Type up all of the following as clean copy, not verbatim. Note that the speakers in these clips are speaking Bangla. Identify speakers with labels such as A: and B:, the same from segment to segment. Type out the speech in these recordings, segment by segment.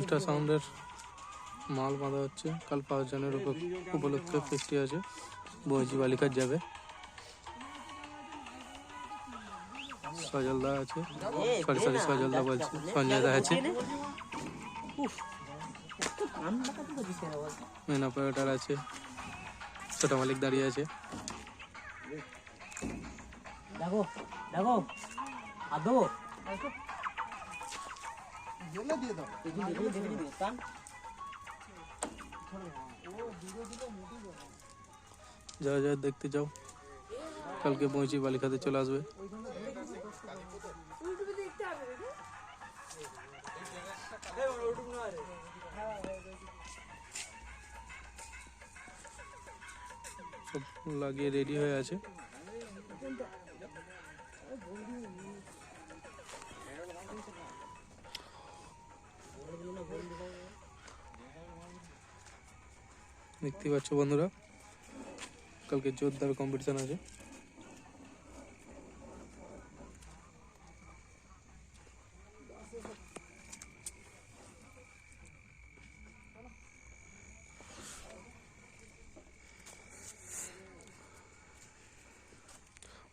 A: মনস্টার সাউন্ডের মাল বাঁধা হচ্ছে। কাল 5 জানুয়ারির উপলক্ষে ফেস্টি আছে, বইজি বালিকার যাবে। সজলদা আছে, সজলদা বলছি, সঞ্জয়দা আছে, মেন অপারেটর আছে, ছোট মালিক দাঁড়িয়ে আছে।
B: দেখো দেখো আদো
A: যাও যাও দেখতে যাও, কালকে বইজি বালিকাতে চলে আসবে। সব লাগিয়ে রেডি হয়ে আছে। দেখতে পাচ্ছ বন্ধুরা, কালকে জোরদার কম্পিটিশন আছে।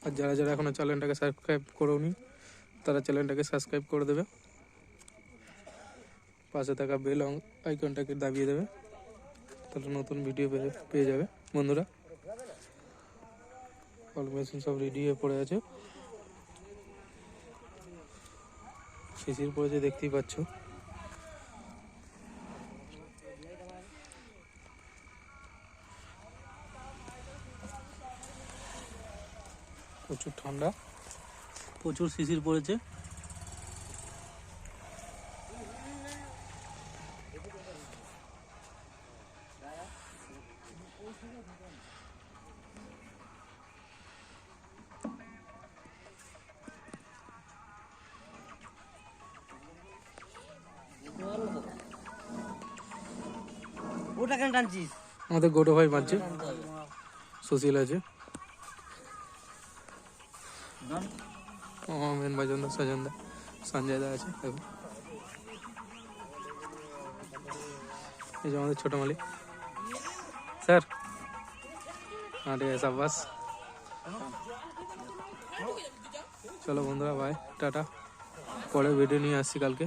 A: আর যারা যারা এখনো চ্যানেলটাকে সাবস্ক্রাইব করোনি তারা চ্যানেলটাকে সাবস্ক্রাইব করে দেবে, পাশে থাকা বেল আইকনটাকে দাবিয়ে দেবে, তাহলে নতুন ভিডিও পেয়ে যাবে বন্ধুরা। অল মেশিন সব রেডি হয়ে পড়ে আছে, শিশির পড়েছে দেখতেই পাচ্ছ। প্রচুর ঠান্ডা, প্রচুর শিশির পড়েছে।
B: ওটা কেন টানছিস?
A: আমাদের গোটো ভাই মারছে, সুশীল আছে, মেন বাজনদা সজনদা সঞ্জয়দা আছে। দেখো এই যে আমাদের ছোট মালিক স্যার। হ্যাঁ ঠিক আছে সাব্বাস। চলো বন্ধুরা, বাই, টাটা। পরে ভিডিও নিয়ে আসছি কালকে।